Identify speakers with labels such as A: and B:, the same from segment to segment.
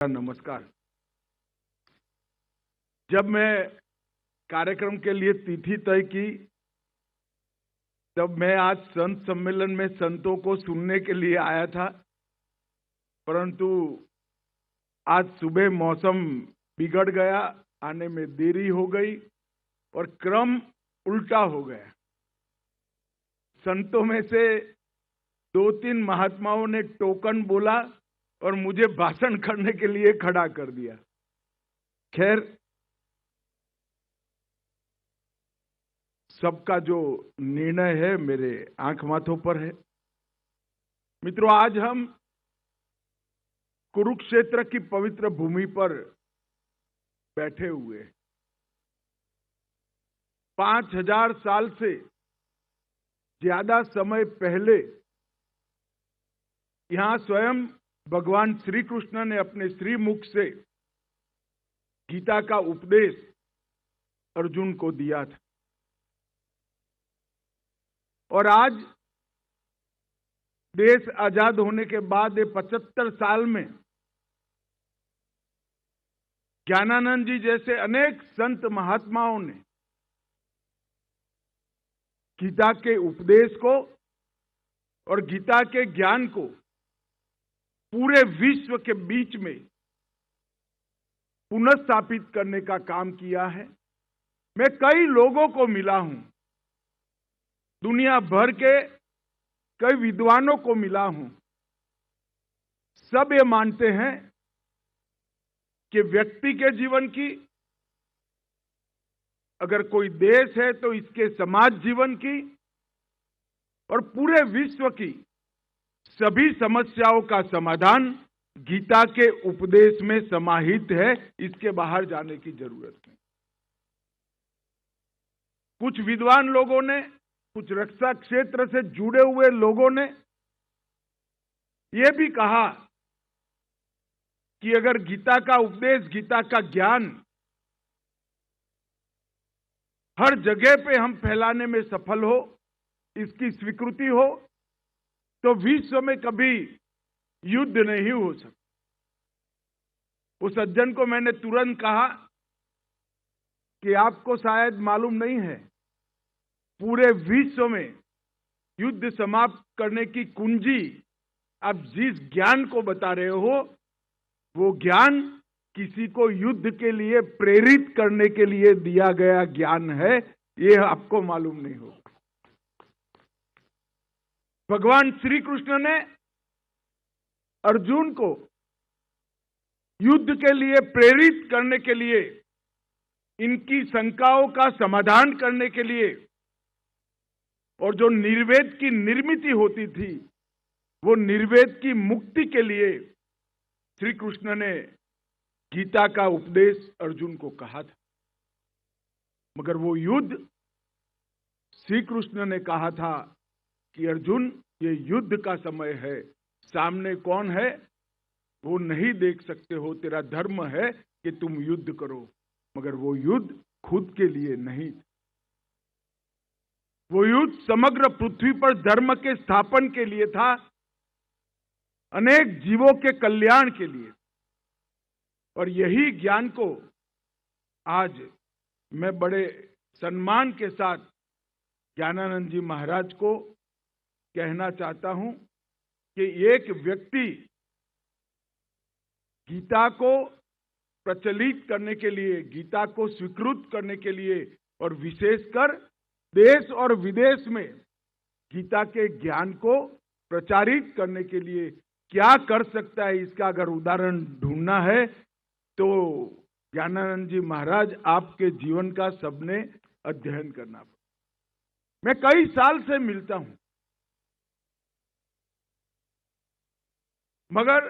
A: नमस्कार। जब मैं कार्यक्रम के लिए तिथि तय की, तब मैं आज संत सम्मेलन में संतों को सुनने के लिए आया था, परंतु आज सुबह मौसम बिगड़ गया, आने में देरी हो गई और क्रम उल्टा हो गया। संतों में से 2-3 महात्माओं ने टोकन बोला और मुझे भाषण करने के लिए खड़ा कर दिया। खैर, सबका जो निर्णय है मेरे आंख माथों पर है। मित्रों, आज हम कुरुक्षेत्र की पवित्र भूमि पर बैठे हुए 5000 साल से ज्यादा समय पहले यहां स्वयं भगवान श्री कृष्ण ने अपने श्रीमुख से गीता का उपदेश अर्जुन को दिया था। और आज देश आजाद होने के बाद 75 साल में ज्ञानानंद जी जैसे अनेक संत महात्माओं ने गीता के उपदेश को और गीता के ज्ञान को पूरे विश्व के बीच में पुनर्स्थापित करने का काम किया है। मैं कई लोगों को मिला हूं, दुनिया भर के कई विद्वानों को मिला हूं। सब ये मानते हैं कि व्यक्ति के जीवन की, अगर कोई देश है तो इसके समाज जीवन की और पूरे विश्व की सभी समस्याओं का समाधान गीता के उपदेश में समाहित है। इसके बाहर जाने की जरूरत नहीं। कुछ विद्वान लोगों ने, कुछ रक्षा क्षेत्र से जुड़े हुए लोगों ने यह भी कहा कि अगर गीता का उपदेश, गीता का ज्ञान हर जगह पे हम फैलाने में सफल हो, इसकी स्वीकृति हो, तो विश्व में कभी युद्ध नहीं हो सकता। उस सज्जन को मैंने तुरंत कहा कि आपको शायद मालूम नहीं है, पूरे विश्व में युद्ध समाप्त करने की कुंजी आप जिस ज्ञान को बता रहे हो, वो ज्ञान किसी को युद्ध के लिए प्रेरित करने के लिए दिया गया ज्ञान है। ये आपको मालूम नहीं होगा। भगवान श्री कृष्ण ने अर्जुन को युद्ध के लिए प्रेरित करने के लिए, इनकी शंकाओं का समाधान करने के लिए, और जो निर्वेद की निर्मित होती थी, वो निर्वेद की मुक्ति के लिए श्री कृष्ण ने गीता का उपदेश अर्जुन को कहा था। मगर वो युद्ध, श्री कृष्ण ने कहा था कि अर्जुन, ये युद्ध का समय है, सामने कौन है वो नहीं देख सकते हो, तेरा धर्म है कि तुम युद्ध करो। मगर वो युद्ध खुद के लिए नहीं, वो युद्ध समग्र पृथ्वी पर धर्म के स्थापन के लिए था, अनेक जीवों के कल्याण के लिए। और यही ज्ञान को आज मैं बड़े सम्मान के साथ ज्ञानानंद जी महाराज को कहना चाहता हूं कि एक व्यक्ति गीता को प्रचलित करने के लिए, गीता को स्वीकृत करने के लिए और विशेषकर देश और विदेश में गीता के ज्ञान को प्रचारित करने के लिए क्या कर सकता है, इसका अगर उदाहरण ढूंढना है तो ज्ञानानंद जी महाराज आपके जीवन का सबने अध्ययन करना पड़ेगा। मैं कई साल से मिलता हूं, मगर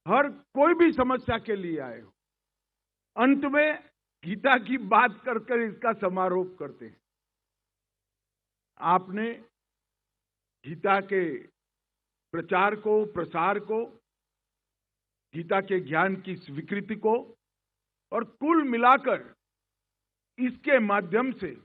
A: हर कोई भी समस्या के लिए आए हो, अंत में गीता की बात कर इसका समारोप करते हैं। आपने गीता के प्रचार को, प्रसार को, गीता के ज्ञान की स्वीकृति को और कुल मिलाकर इसके माध्यम से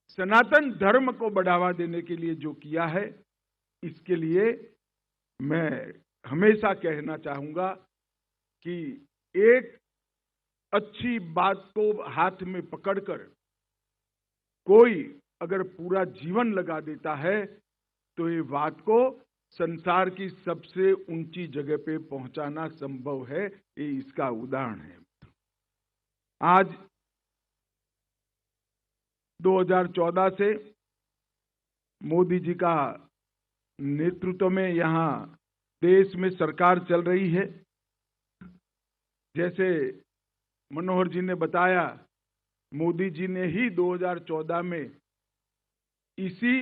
A: सनातन धर्म को बढ़ावा देने के लिए जो किया है, इसके लिए मैं हमेशा कहना चाहूंगा कि एक अच्छी बात को हाथ में पकड़कर कोई अगर पूरा जीवन लगा देता है तो ये बात को संसार की सबसे ऊंची जगह पे पहुंचाना संभव है। ये इसका उदाहरण है। आज 2014 से मोदी जी का नेतृत्व में यहां देश में सरकार चल रही है। जैसे मनोहर जी ने बताया, मोदी जी ने ही 2014 में इसी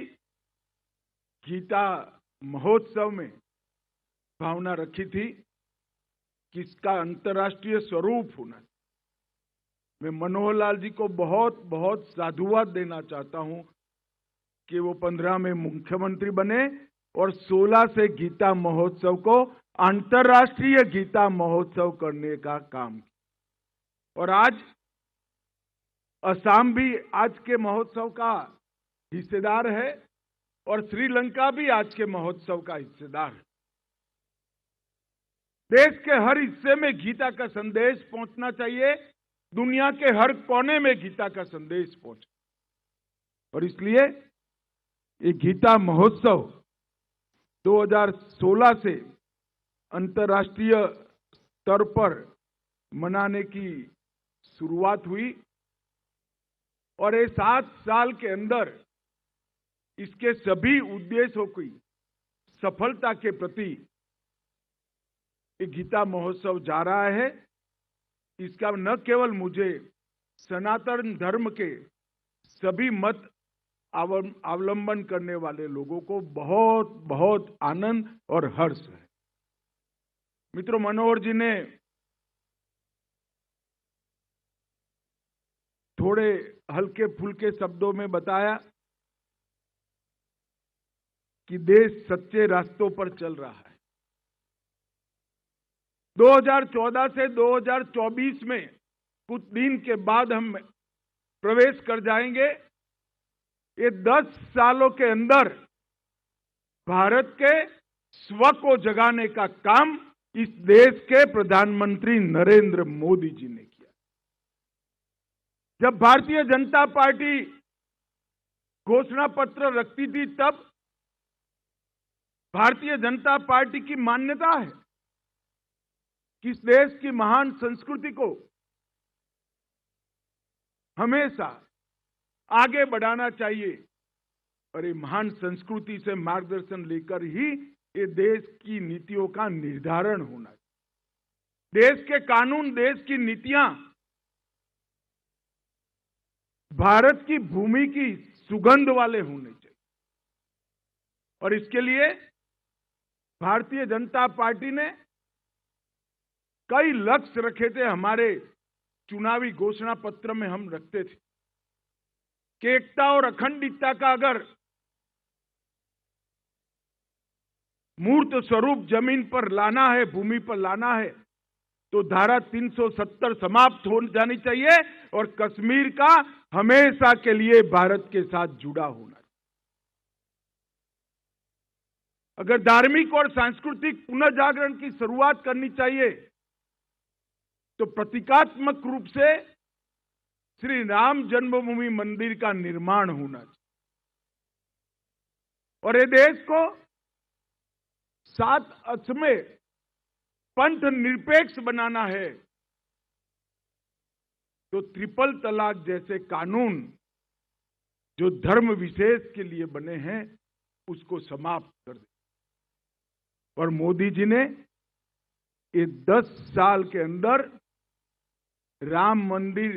A: गीता महोत्सव में भावना रखी थी कि इसका अंतर्राष्ट्रीय स्वरूप होना। मैं मनोहर लाल जी को बहुत बहुत साधुवाद देना चाहता हूं कि वो 15 में मुख्यमंत्री बने और 16 से गीता महोत्सव को अंतर्राष्ट्रीय गीता महोत्सव करने का काम किया। और आज असम भी आज के महोत्सव का हिस्सेदार है और श्रीलंका भी आज के महोत्सव का हिस्सेदार है। देश के हर हिस्से में गीता का संदेश पहुंचना चाहिए, दुनिया के हर कोने में गीता का संदेश पहुंचे। और इसलिए ये गीता महोत्सव 2016 से अंतर्राष्ट्रीय स्तर पर मनाने की शुरुआत हुई और ये 7 साल के अंदर इसके सभी उद्देश्यों की सफलता के प्रति ये गीता महोत्सव जा रहा है। इसका न केवल मुझे सनातन धर्म के सभी मत अवलंबन करने वाले लोगों को बहुत बहुत आनंद और हर्ष है। मित्रों, मनोहर जी ने थोड़े हल्के फुल्के शब्दों में बताया कि देश सच्चे रास्तों पर चल रहा है। 2014 से 2024 में कुछ दिन के बाद हम प्रवेश कर जाएंगे। ये 10 सालों के अंदर भारत के स्व को जगाने का काम इस देश के प्रधानमंत्री नरेंद्र मोदी जी ने किया। जब भारतीय जनता पार्टी घोषणा पत्र रखती थी तब भारतीय जनता पार्टी की मान्यता है कि इस देश की महान संस्कृति को हमेशा आगे बढ़ाना चाहिए और ये महान संस्कृति से मार्गदर्शन लेकर ही ये देश की नीतियों का निर्धारण होना चाहिए। देश के कानून, देश की नीतियां भारत की भूमि की सुगंध वाले होने चाहिए और इसके लिए भारतीय जनता पार्टी ने कई लक्ष्य रखे थे। हमारे चुनावी घोषणा पत्र में हम रखते थे कि एकता और अखंडता का अगर मूर्त स्वरूप जमीन पर लाना है, भूमि पर लाना है, तो धारा 370 समाप्त हो जानी चाहिए और कश्मीर का हमेशा के लिए भारत के साथ जुड़ा होना चाहिए। अगर धार्मिक और सांस्कृतिक पुनर्जागरण की शुरुआत करनी चाहिए तो प्रतीकात्मक रूप से श्री राम जन्मभूमि मंदिर का निर्माण होना चाहिए और ये देश को 7 अक्षमें पंथ निरपेक्ष बनाना है तो ट्रिपल तलाक जैसे कानून जो धर्म विशेष के लिए बने हैं उसको समाप्त कर दे। और मोदी जी ने ये 10 साल के अंदर राम मंदिर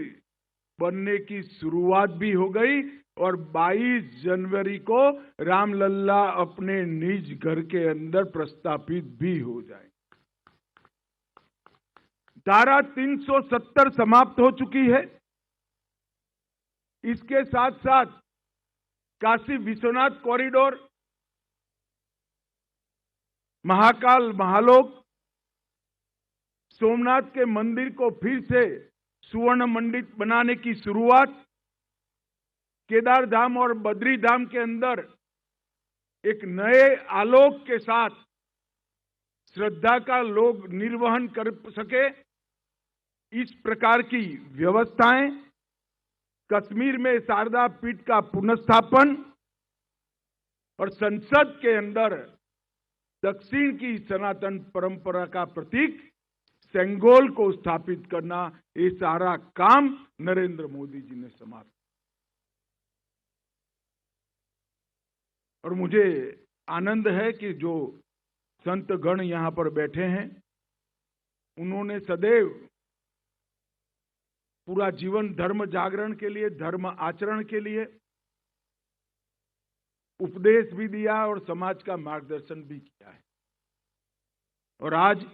A: बनने की शुरुआत भी हो गई और 22 जनवरी को रामलला अपने निज घर के अंदर प्रस्थापित भी हो जाए। धारा 370 समाप्त हो चुकी है। इसके साथ साथ काशी विश्वनाथ कॉरिडोर, महाकाल महालोक, सोमनाथ के मंदिर को फिर से सुवर्ण मंडित बनाने की शुरुआत, केदार धाम और बद्री धाम के अंदर एक नए आलोक के साथ श्रद्धा का लोग निर्वहन कर सके, इस प्रकार की व्यवस्थाएं, कश्मीर में शारदा पीठ का पुनर्स्थापन और संसद के अंदर दक्षिण की सनातन परंपरा का प्रतीक सेंगोल को स्थापित करना, ये सारा काम नरेंद्र मोदी जी ने समाप्त। और मुझे आनंद है कि जो संत गण यहां पर बैठे हैं, उन्होंने सदैव पूरा जीवन धर्म जागरण के लिए, धर्म आचरण के लिए उपदेश भी दिया और समाज का मार्गदर्शन भी किया है। और आज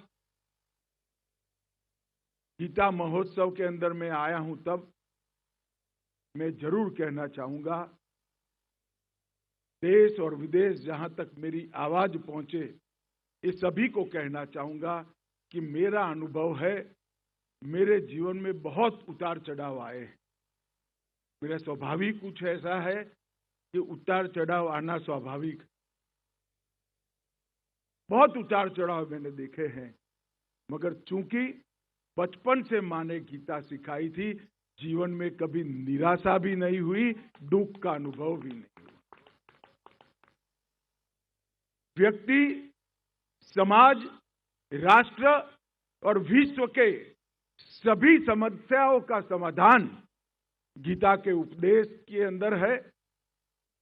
A: गीता महोत्सव के अंदर मैं आया हूं, तब मैं जरूर कहना चाहूंगा, देश और विदेश जहां तक मेरी आवाज पहुंचे, ये सभी को कहना चाहूंगा कि मेरा अनुभव है, मेरे जीवन में बहुत उतार चढ़ाव आए हैं। मेरा स्वाभाविक कुछ ऐसा है कि उतार चढ़ाव आना स्वाभाविक, बहुत उतार चढ़ाव मैंने देखे हैं, मगर चूंकि बचपन से मां ने गीता सिखाई थी, जीवन में कभी निराशा भी नहीं हुई, दुख का अनुभव भी नहीं हुआ। व्यक्ति, समाज, राष्ट्र और विश्व के सभी समस्याओं का समाधान गीता के उपदेश के अंदर है।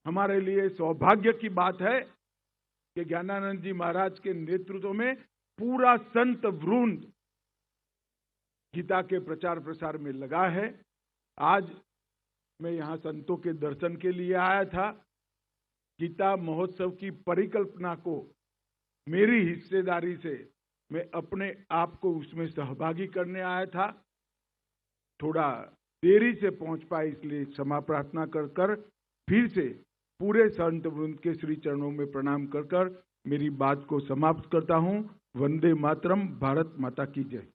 A: हमारे लिए सौभाग्य की बात है कि ज्ञानानंद जी महाराज के नेतृत्व में पूरा संत वृंद गीता के प्रचार प्रसार में लगा है। आज मैं यहां संतों के दर्शन के लिए आया था। गीता महोत्सव की परिकल्पना को मेरी हिस्सेदारी से मैं अपने आप को उसमें सहभागी करने आया था। थोड़ा देरी से पहुंच पाए, इसलिए क्षमा प्रार्थना कर फिर से पूरे संत वृंद के श्री चरणों में प्रणाम कर मेरी बात को समाप्त करता हूं। वंदे मातरम। भारत माता की जय।